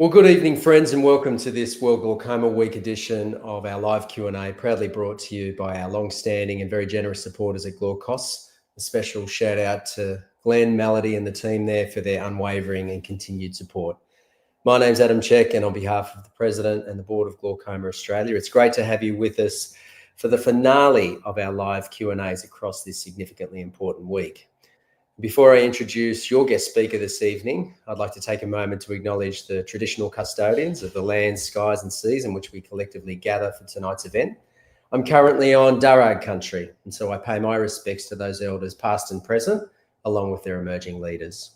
Well, good evening, friends, and welcome to this World Glaucoma Week edition of our live Q&A, proudly brought to you by our long-standing and very generous supporters at Glaucos. A special shout out to Glenn, Melody and the team there for their unwavering and continued support. My name's Adam Check, and on behalf of the President and the Board of Glaucoma Australia, it's great to have you with us for the finale of our live Q&As across this significantly important week. Before I introduce your guest speaker this evening, I'd like to take a moment to acknowledge the traditional custodians of the lands, skies and seas in which we collectively gather for tonight's event. I'm currently on Darug country, and so I pay my respects to those elders past and present, along with their emerging leaders.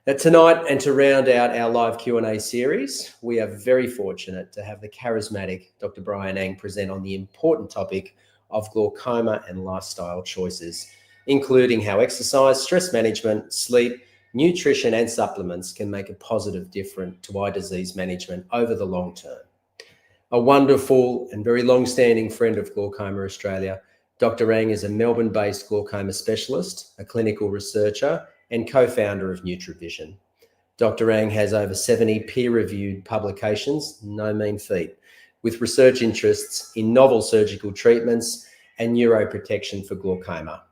Now, tonight, and to round out our live Q&A series, we are very fortunate to have the charismatic Dr. Brian Ang present on the important topic of glaucoma and lifestyle choices, including how exercise, stress management, sleep, nutrition and supplements can make a positive difference to eye disease management over the long term. A wonderful and very long-standing friend of Glaucoma Australia, Dr. Ang is a Melbourne-based glaucoma specialist, a clinical researcher and co-founder of NutriVision. Dr. Ang has over 70 peer-reviewed publications, no mean feat, with research interests in novel surgical treatments and neuroprotection for glaucoma.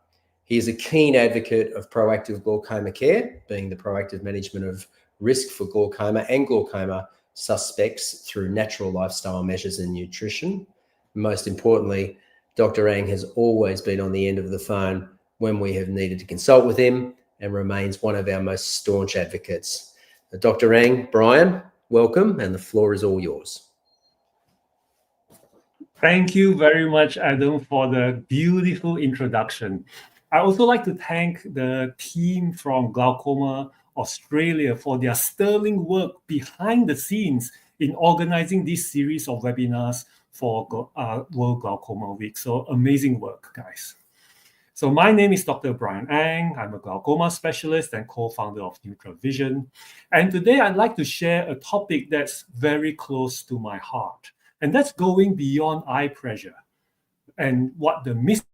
He is a keen advocate of Proactive Glaucoma Care, being the proactive management of risk for glaucoma and glaucoma suspects through natural lifestyle measures and nutrition. Most importantly, Dr. Ang has always been on the end of the phone when we have needed to consult with him and remains one of our most staunch advocates. Dr. Ang, Brian, welcome, and the floor is all yours. Thank you very much, Adam, for the beautiful introduction. I also like to thank the team from Glaucoma Australia for their sterling work behind the scenes in organizing this series of webinars for World Glaucoma Week. So amazing work, guys. So my name is Dr. Brian Ang. I'm a glaucoma specialist and co-founder of NutriVision. And today I'd like to share a topic that's very close to my heart. And that's going beyond eye pressure and what the missing gaps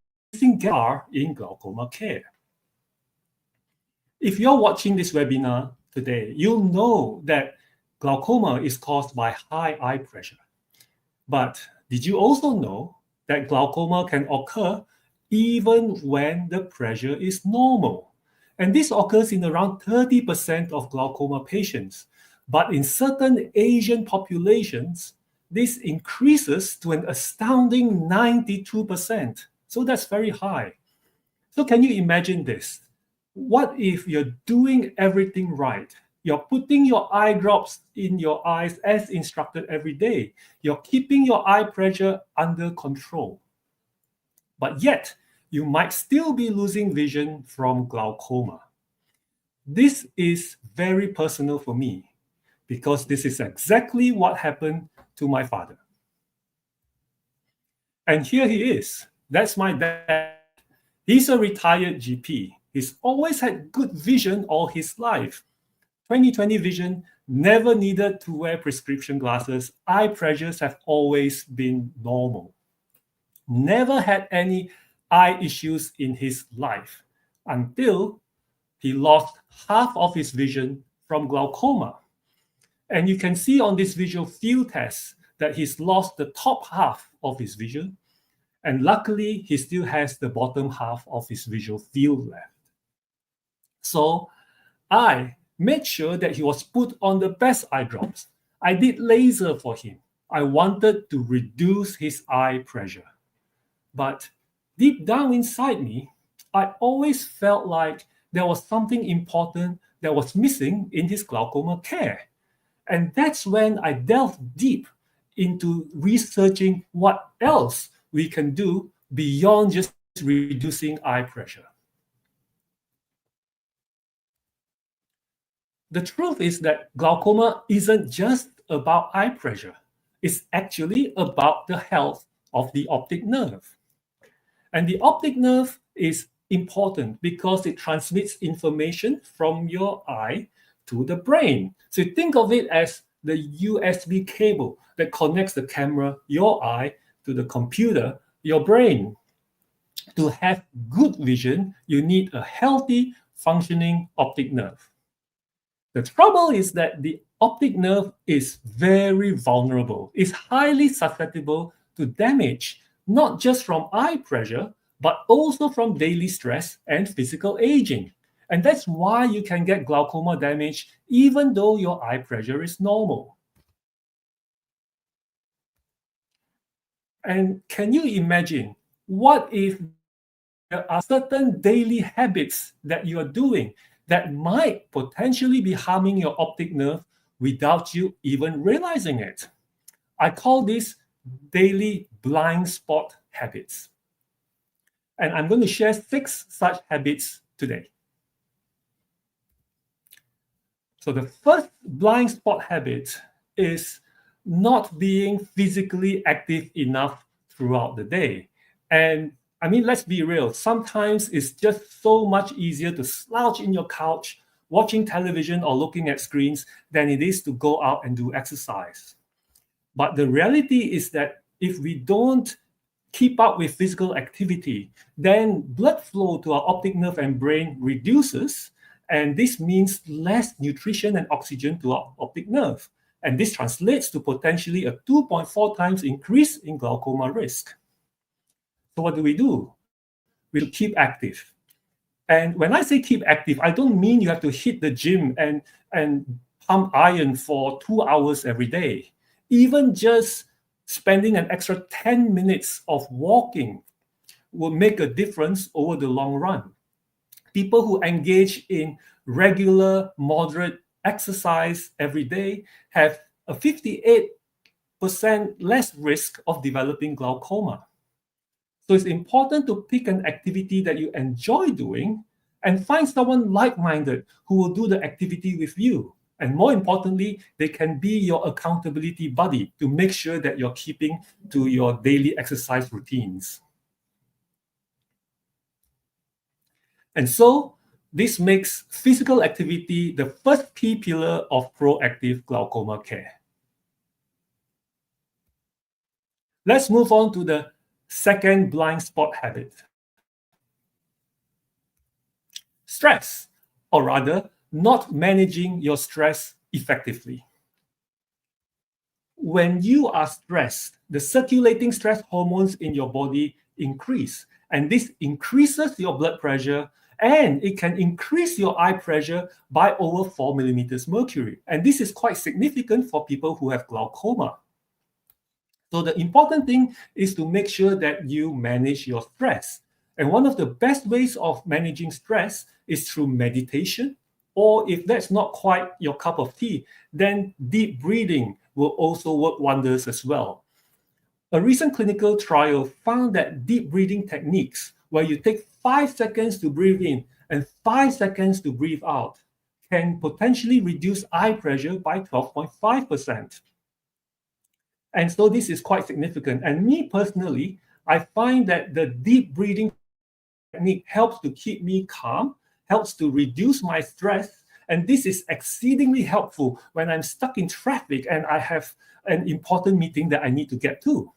are in glaucoma care. If you're watching this webinar today, you'll know that glaucoma is caused by high eye pressure. But did you also know that glaucoma can occur even when the pressure is normal? And this occurs in around 30% of glaucoma patients. But in certain Asian populations, this increases to an astounding 92%. So that's very high. So can you imagine this? What if you're doing everything right? You're putting your eye drops in your eyes as instructed every day. You're keeping your eye pressure under control. But yet, you might still be losing vision from glaucoma. This is very personal for me because this is exactly what happened to my father. And here he is. That's my dad. He's a retired GP. He's always had good vision all his life. 20/20 vision, never needed to wear prescription glasses. Eye pressures have always been normal. Never had any eye issues in his life until he lost half of his vision from glaucoma. And you can see on this visual field test that he's lost the top half of his vision. And luckily, he still has the bottom half of his visual field left. So I made sure that he was put on the best eye drops. I did laser for him. I wanted to reduce his eye pressure. But deep down inside me, I always felt like there was something important that was missing in his glaucoma care. And that's when I delved deep into researching what else we can do beyond just reducing eye pressure. The truth is that glaucoma isn't just about eye pressure. It's actually about the health of the optic nerve. And the optic nerve is important because it transmits information from your eye to the brain. So think of it as the USB cable that connects the camera, your eye, to the computer, your brain. To have good vision, you need a healthy, functioning optic nerve. The trouble is that the optic nerve is very vulnerable. It's highly susceptible to damage, not just from eye pressure, but also from daily stress and physical aging. And that's why you can get glaucoma damage even though your eye pressure is normal. And can you imagine, what if there are certain daily habits that you are doing that might potentially be harming your optic nerve without you even realizing it? I call this daily blind spot habits. And I'm going to share 6 such habits today. So the first blind spot habit is not being physically active enough throughout the day. And I mean, let's be real. Sometimes it's just so much easier to slouch in your couch, watching television or looking at screens than it is to go out and do exercise. But the reality is that if we don't keep up with physical activity, then blood flow to our optic nerve and brain reduces, and this means less nutrition and oxygen to our optic nerve. And this translates to potentially a 2.4 times increase in glaucoma risk. So what do? We keep active. And when I say keep active, I don't mean you have to hit the gym and pump iron for 2 hours every day. Even just spending an extra 10 minutes of walking will make a difference over the long run. People who engage in regular, moderate exercise every day have a 58% less risk of developing glaucoma. So it's important to pick an activity that you enjoy doing and find someone like-minded who will do the activity with you. And more importantly, they can be your accountability buddy to make sure that you're keeping to your daily exercise routines. And so this makes physical activity the first key pillar of proactive glaucoma care. Let's move on to the second blind spot habit. Stress, or rather, not managing your stress effectively. When you are stressed, the circulating stress hormones in your body increase, and this increases your blood pressure, and it can increase your eye pressure by over 4 millimeters mercury. And this is quite significant for people who have glaucoma. So the important thing is to make sure that you manage your stress. And one of the best ways of managing stress is through meditation, or if that's not quite your cup of tea, then deep breathing will also work wonders as well. A recent clinical trial found that deep breathing techniques, where you take 5 seconds to breathe in and 5 seconds to breathe out, can potentially reduce eye pressure by 12.5%. And so this is quite significant. And me personally, I find that the deep breathing technique helps to keep me calm, helps to reduce my stress, and this is exceedingly helpful when I'm stuck in traffic and I have an important meeting that I need to get to,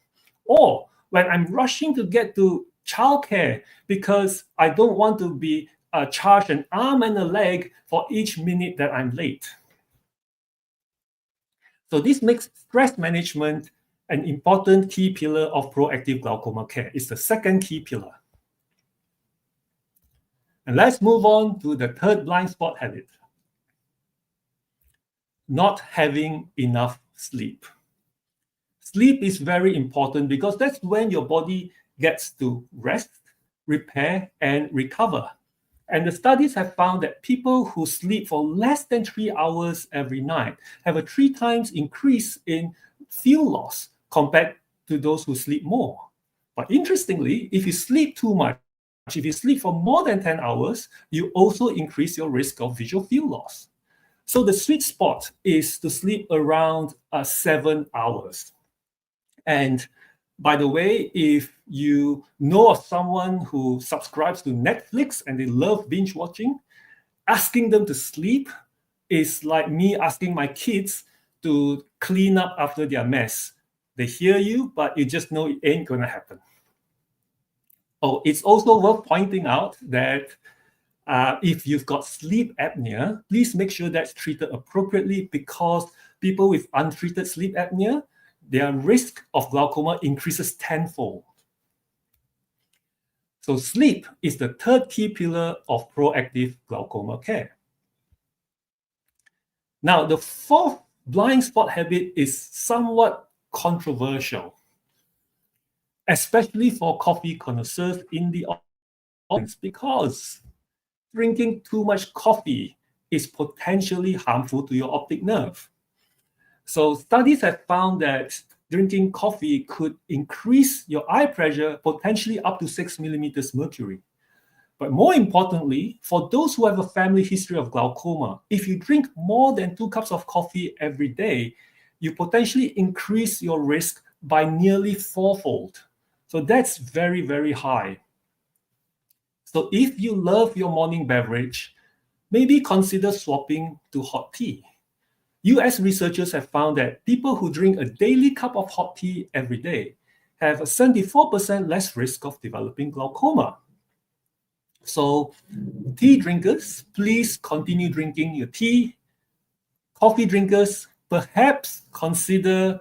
or when I'm rushing to get to childcare because I don't want to be charged an arm and a leg for each minute that I'm late. So this makes stress management an important key pillar of proactive glaucoma care. It's the second key pillar. And let's move on to the third blind spot habit. Not having enough sleep. Sleep is very important because that's when your body gets to rest, repair, and recover. And the studies have found that people who sleep for less than 3 hours every night have a 3 times increase in fuel loss compared to those who sleep more. But interestingly, if you sleep too much, if you sleep for more than 10 hours, you also increase your risk of visual field loss. So the sweet spot is to sleep around 7 hours. And by the way, if you know of someone who subscribes to Netflix and they love binge watching, asking them to sleep is like me asking my kids to clean up after their mess. They hear you, but you just know it ain't gonna happen. Oh, it's also worth pointing out that If you've got sleep apnea, please make sure that's treated appropriately, because people with untreated sleep apnea, their risk of glaucoma increases tenfold. So sleep is the third key pillar of proactive glaucoma care. Now, the fourth blind spot habit is somewhat controversial, especially for coffee connoisseurs in the audience, because drinking too much coffee is potentially harmful to your optic nerve. So studies have found that drinking coffee could increase your eye pressure potentially up to 6 millimeters mercury. But more importantly, for those who have a family history of glaucoma, if you drink more than 2 cups of coffee every day, you potentially increase your risk by nearly 4-fold. So that's very, very high. So if you love your morning beverage, maybe consider swapping to hot tea. US researchers have found that people who drink a daily cup of hot tea every day have a 74% less risk of developing glaucoma. So tea drinkers, please continue drinking your tea. Coffee drinkers, perhaps consider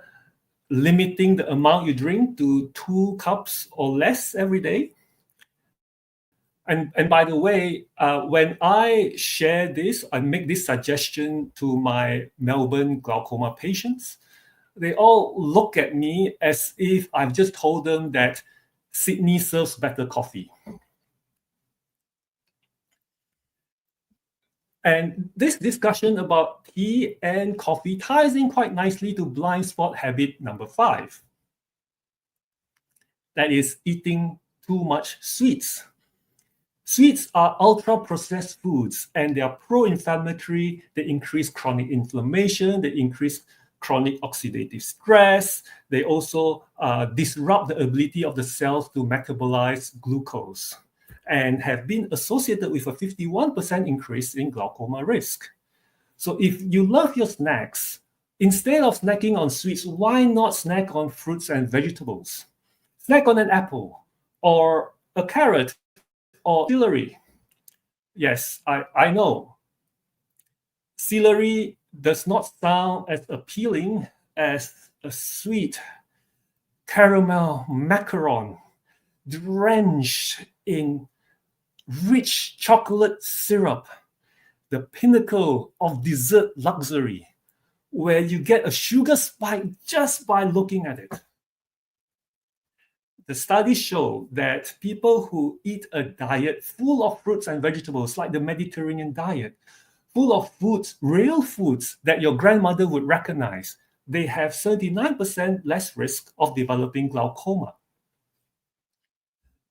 limiting the amount you drink to 2 cups or less every day. And by the way, when I share this, I make this suggestion to my Melbourne glaucoma patients, they all look at me as if I've just told them that Sydney serves better coffee. And this discussion about tea and coffee ties in quite nicely to blind spot habit number 5. That is eating too much sweets. Sweets are ultra-processed foods, and they are pro-inflammatory. They increase chronic inflammation. They increase chronic oxidative stress. They also disrupt the ability of the cells to metabolize glucose, and have been associated with a 51% increase in glaucoma risk. So if you love your snacks, instead of snacking on sweets, why not snack on fruits and vegetables? Snack on an apple, or a carrot, or celery. Yes, I know. Celery does not sound as appealing as a sweet caramel macaron drenched in rich chocolate syrup, the pinnacle of dessert luxury, where you get a sugar spike just by looking at it. The studies show that people who eat a diet full of fruits and vegetables, like the Mediterranean diet, full of foods, real foods that your grandmother would recognize, they have 39% less risk of developing glaucoma.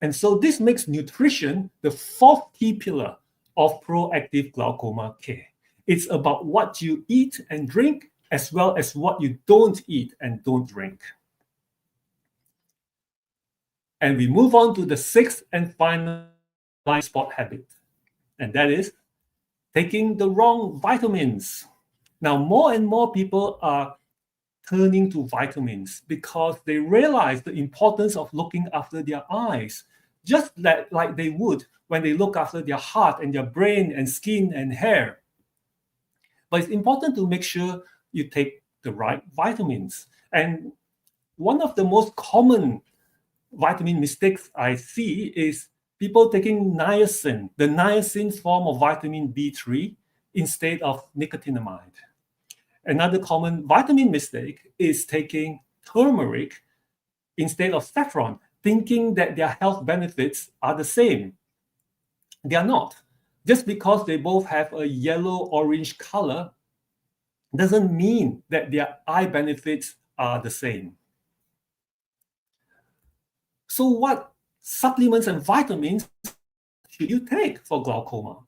And so this makes nutrition the fourth key pillar of proactive glaucoma care. It's about what you eat and drink, as well as what you don't eat and don't drink. And we move on to the sixth and final blind spot habit, and that is taking the wrong vitamins. Now, more and more people are turning to vitamins because they realize the importance of looking after their eyes, just like they would when they look after their heart and their brain and skin and hair. But it's important to make sure you take the right vitamins. And one of the most common vitamin mistakes I see is people taking niacin, the niacin form of vitamin B3, instead of nicotinamide. Another common vitamin mistake is taking turmeric instead of saffron, thinking that their health benefits are the same. They are not. Just because they both have a yellow-orange color doesn't mean that their eye benefits are the same. So what supplements and vitamins should you take for glaucoma?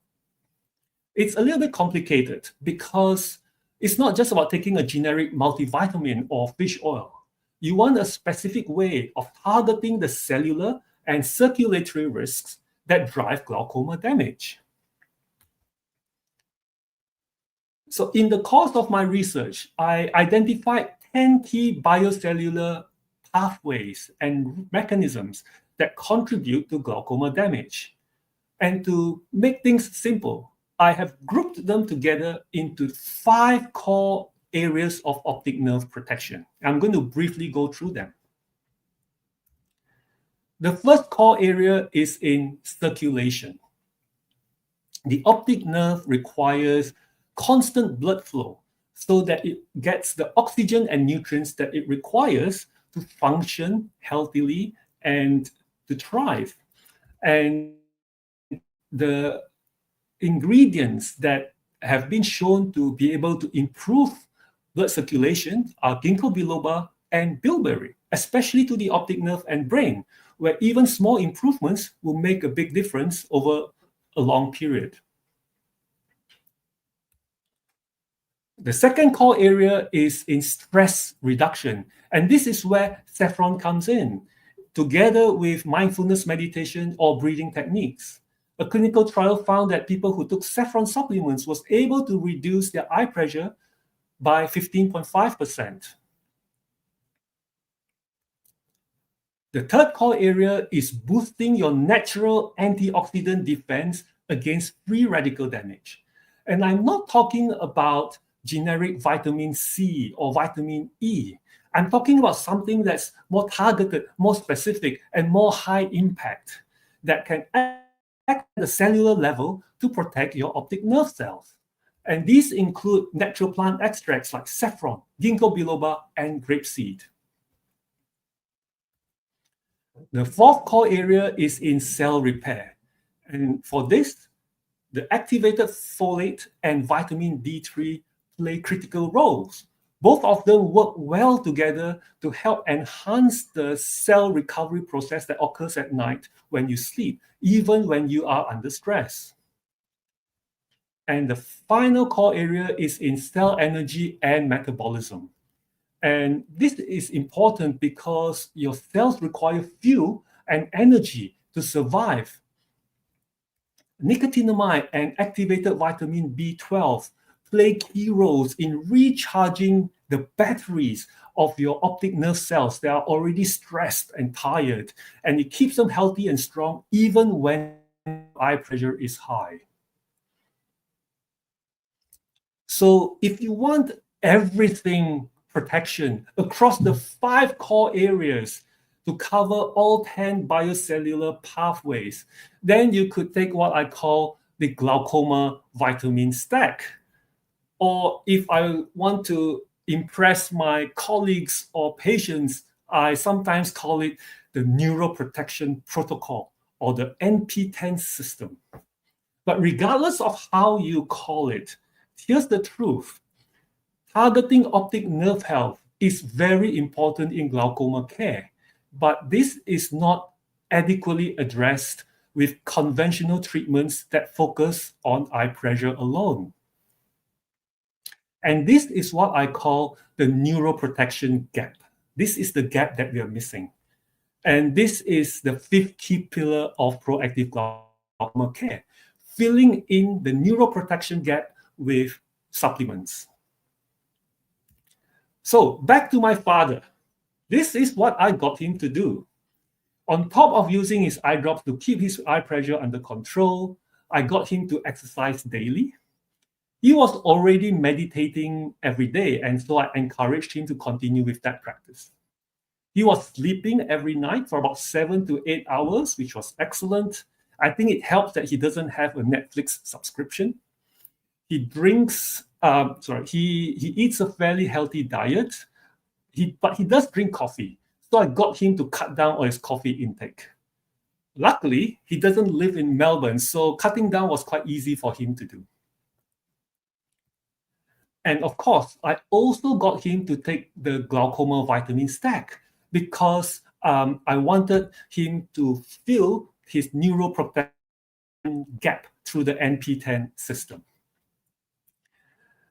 It's a little bit complicated because it's not just about taking a generic multivitamin or fish oil. You want a specific way of targeting the cellular and circulatory risks that drive glaucoma damage. So in the course of my research, I identified 10 key biocellular pathways and mechanisms that contribute to glaucoma damage. And to make things simple, I have grouped them together into 5 core areas of optic nerve protection. I'm going to briefly go through them. The first core area is in circulation. The optic nerve requires constant blood flow so that it gets the oxygen and nutrients that it requires to function healthily and to thrive. And the ingredients that have been shown to be able to improve blood circulation are ginkgo biloba and bilberry, especially to the optic nerve and brain, where even small improvements will make a big difference over a long period. The second core area is in stress reduction, and this is where saffron comes in, together with mindfulness meditation or breathing techniques. A clinical trial found that people who took saffron supplements was able to reduce their eye pressure by 15.5%. The third core area is boosting your natural antioxidant defense against free radical damage. And I'm not talking about generic vitamin C or vitamin E. I'm talking about something that's more targeted, more specific, and more high impact that can act at the cellular level to protect your optic nerve cells. And these include natural plant extracts like saffron, ginkgo biloba, and grapeseed. The fourth core area is in cell repair. And for this, the activated folate and vitamin D3 play critical roles. Both of them work well together to help enhance the cell recovery process that occurs at night when you sleep, even when you are under stress. And the final core area is in cell energy and metabolism. And this is important because your cells require fuel and energy to survive. Nicotinamide and activated vitamin B12 play key roles in recharging the batteries of your optic nerve cells that are already stressed and tired, and it keeps them healthy and strong even when eye pressure is high. So if you want everything protection across the 5 core areas to cover all 10 biocellular pathways, then you could take what I call the glaucoma vitamin stack. Or if I want to impress my colleagues or patients, I sometimes call it the neuroprotection protocol or the NP10 system. But regardless of how you call it, here's the truth. Targeting optic nerve health is very important in glaucoma care, but this is not adequately addressed with conventional treatments that focus on eye pressure alone. And this is what I call the neuroprotection gap. This is the gap that we are missing. And this is the 5th key pillar of proactive glaucoma care, filling in the neuroprotection gap with supplements. So back to my father. This is what I got him to do. On top of using his eye drops to keep his eye pressure under control, I got him to exercise daily. He was already meditating every day, and so I encouraged him to continue with that practice. He was sleeping every night for about 7 to 8 hours, which was excellent. I think it helps that he doesn't have a Netflix subscription. He drinks, he eats a fairly healthy diet, but he does drink coffee. So I got him to cut down on his coffee intake. Luckily, he doesn't live in Melbourne, so cutting down was quite easy for him to do. And of course, I also got him to take the glaucoma vitamin stack because I wanted him to fill his neuroprotection gap through the NP10 system.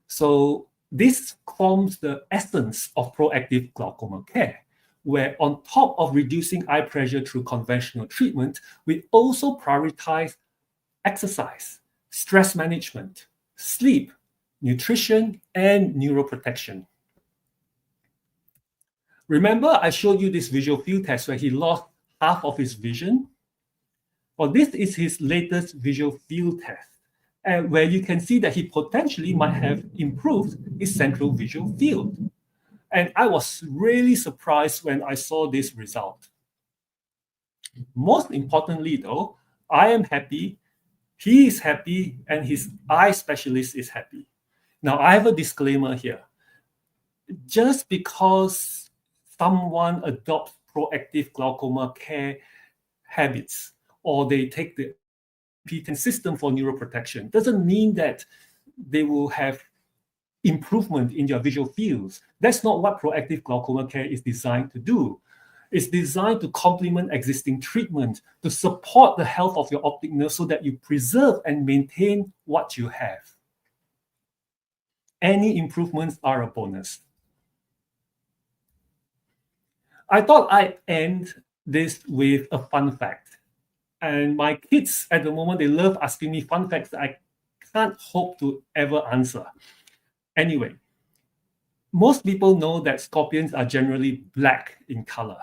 So this forms the essence of proactive glaucoma care, where on top of reducing eye pressure through conventional treatment, we also prioritize exercise, stress management, sleep, nutrition, and neuroprotection. Remember, I showed you this visual field test where he lost half of his vision? Well, this is his latest visual field test, where you can see that he potentially might have improved his central visual field. And I was really surprised when I saw this result. Most importantly, though, I am happy, he is happy, and his eye specialist is happy. Now, I have a disclaimer here. Just because someone adopts proactive glaucoma care habits or they take the P10 system for neuroprotection doesn't mean that they will have improvement in their visual fields. That's not what proactive glaucoma care is designed to do. It's designed to complement existing treatment, to support the health of your optic nerve so that you preserve and maintain what you have. Any improvements are a bonus. I thought I'd end this with a fun fact. And my kids at the moment, they love asking me fun facts that I can't hope to ever answer. Anyway, most people know that scorpions are generally black in color.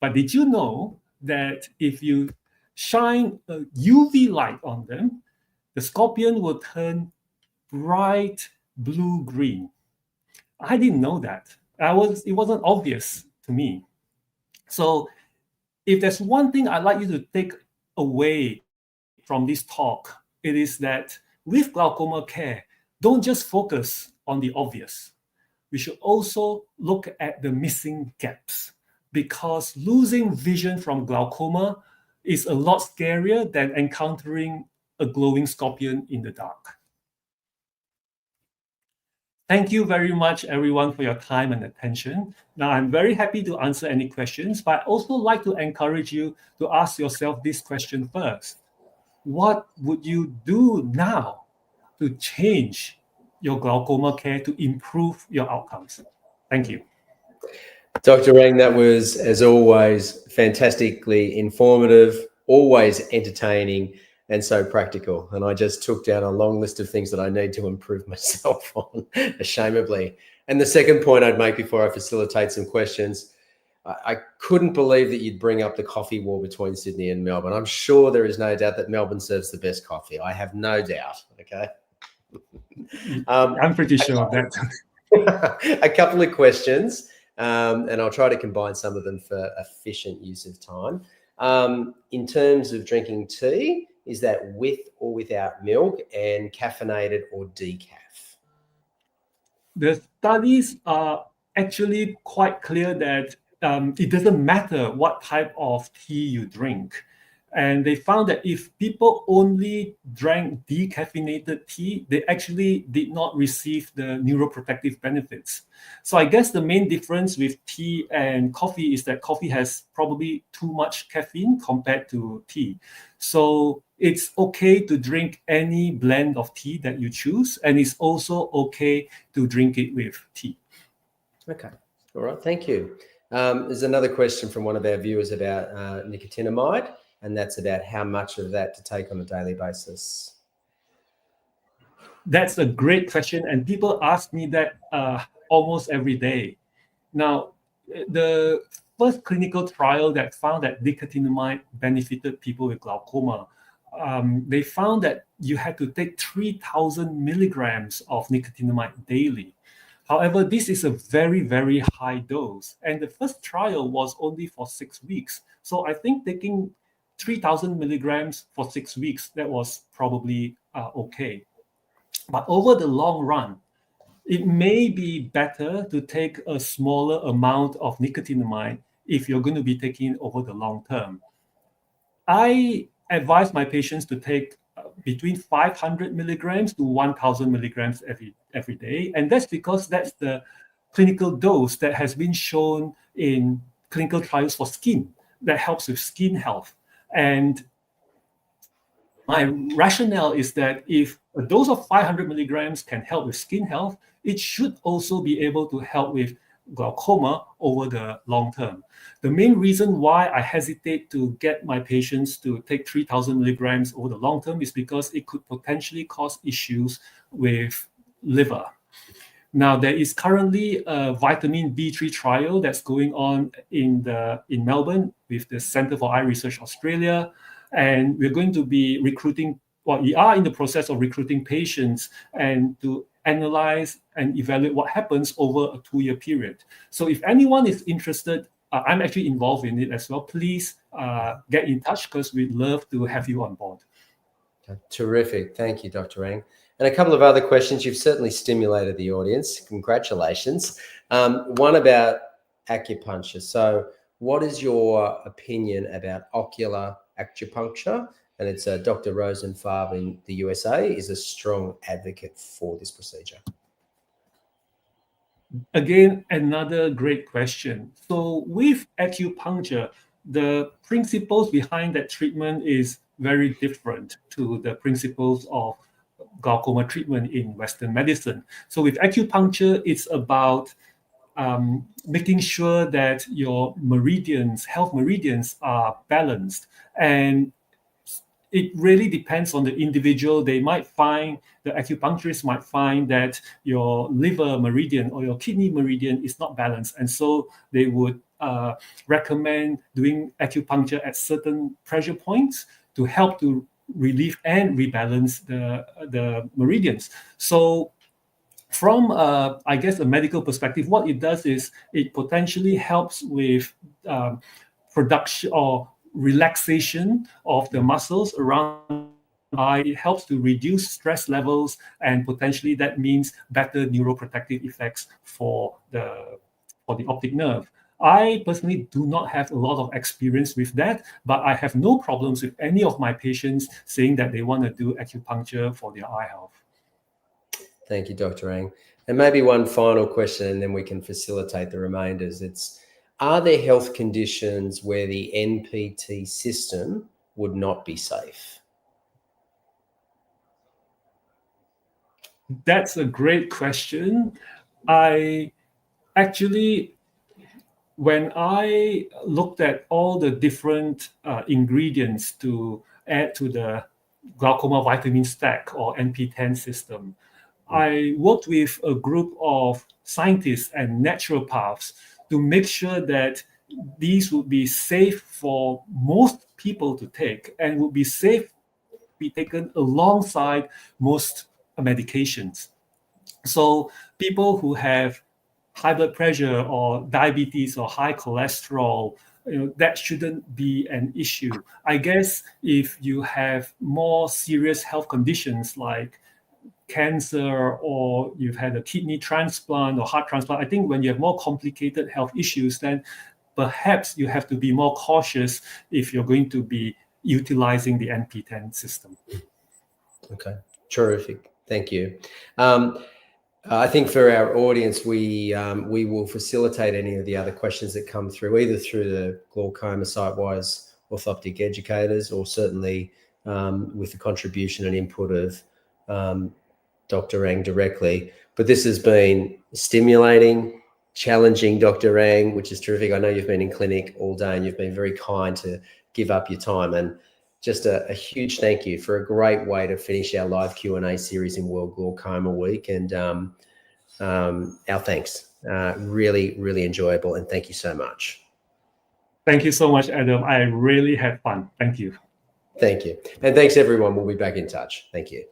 But did you know that if you shine a UV light on them, the scorpion will turn bright blue-green? I didn't know that. It wasn't obvious to me. So if there's one thing I'd like you to take away from this talk, it is that with glaucoma care, don't just focus on the obvious. We should also look at the missing gaps, because losing vision from glaucoma is a lot scarier than encountering a glowing scorpion in the dark. Thank you very much, everyone, for your time and attention. Now, I'm very happy to answer any questions, but I also like to encourage you to ask yourself this question first. What would you do now to change your glaucoma care to improve your outcomes? Thank you. Dr. Rang, that was, as always, fantastically informative, always entertaining, and so practical. And I just took down a long list of things that I need to improve myself on, ashamedly. And the second point I'd make before I facilitate some questions, I couldn't believe that you'd bring up the coffee war between Sydney and Melbourne. I'm sure there is no doubt that Melbourne serves the best coffee. I have no doubt, okay? I'm pretty sure of that. A couple of questions, and I'll try to combine some of them for efficient use of time. In terms of drinking tea, is that with or without milk, and caffeinated or decaf? The studies are actually quite clear that it doesn't matter what type of tea you drink. And they found that if people only drank decaffeinated tea, they actually did not receive the neuroprotective benefits. So I guess the main difference with tea and coffee is that coffee has probably too much caffeine compared to tea. So it's okay to drink any blend of tea that you choose, and it's also okay to drink it with tea. Okay. All right. Thank you. There's another question from one of our viewers about nicotinamide, and that's about how much of that to take on a daily basis. That's a great question, and people ask me that almost every day. Now, the first clinical trial that found that nicotinamide benefited people with glaucoma, they found that you had to take 3,000 milligrams of nicotinamide daily. However, this is a very, very high dose, and the first trial was only for 6 weeks. So I think taking 3,000 milligrams for 6 weeks, that was probably okay. But over the long run, it may be better to take a smaller amount of nicotinamide if you're going to be taking it over the long term. I advise my patients to take between 500 milligrams to 1,000 milligrams every day. And that's because that's the clinical dose that has been shown in clinical trials for skin that helps with skin health. And my rationale is that if a dose of 500 milligrams can help with skin health, it should also be able to help with glaucoma over the long term. The main reason why I hesitate to get my patients to take 3,000 milligrams over the long term is because it could potentially cause issues with liver. Now, there is currently a vitamin B3 trial that's going on in Melbourne with the Centre for Eye Research Australia. and we're going to be recruiting, well, we are in the process of recruiting patients and to analyze and evaluate what happens over a 2-year period. So if anyone is interested, I'm actually involved in it as well. Please get in touch because we'd love to have you on board. Terrific. Thank you, Dr. Ang. And a couple of other questions. You've certainly stimulated the audience. Congratulations. One about acupuncture. So what is your opinion about ocular acupuncture? And it's Dr. Rosenfarb in the USA is a strong advocate for this procedure. Again, another great question. So with acupuncture, the principles behind that treatment is very different to the principles of glaucoma treatment in Western medicine. So with acupuncture, it's about making sure that your meridians, health meridians, are balanced. And it really depends on the individual. They might find, the acupuncturist might find that your liver meridian or your kidney meridian is not balanced. And so they would recommend doing acupuncture at certain pressure points to help to relieve and rebalance the meridians. So from, I guess, a medical perspective, what it does is it potentially helps with production or relaxation of the muscles around the eye. It helps to reduce stress levels, and potentially that means better neuroprotective effects for the optic nerve. I personally do not have a lot of experience with that, but I have no problems with any of my patients saying that they want to do acupuncture for their eye health. Thank you, Dr. Ang. And maybe one final question, and then we can facilitate the remainders. Are there health conditions where the NPT system would not be safe? That's a great question. I actually, when I looked at all the different ingredients to add to the glaucoma vitamin stack or NP10 system, I worked with a group of scientists and naturopaths to make sure that these would be safe for most people to take and would be safe to be taken alongside most medications. So people who have high blood pressure or diabetes or high cholesterol, that shouldn't be an issue. I guess if you have more serious health conditions like cancer, or you've had a kidney transplant or heart transplant, I think when you have more complicated health issues, then perhaps you have to be more cautious if you're going to be utilizing the NP10 system. Okay, terrific. Thank you. I think for our audience, we will facilitate any of the other questions that come through, either through the glaucoma site-wise orthoptic educators, or certainly with the contribution and input of Dr. Ang directly. But this has been stimulating, challenging, Dr. Ang, which is terrific. I know you've been in clinic all day and you've been very kind to give up your time, and just a huge thank you for a great way to finish our live Q&A series in World Glaucoma Week. And our thanks. Really, really enjoyable. And thank you so much. Thank you so much, Adam. I really had fun. Thank you. Thank you. And thanks, everyone. We'll be back in touch. Thank you.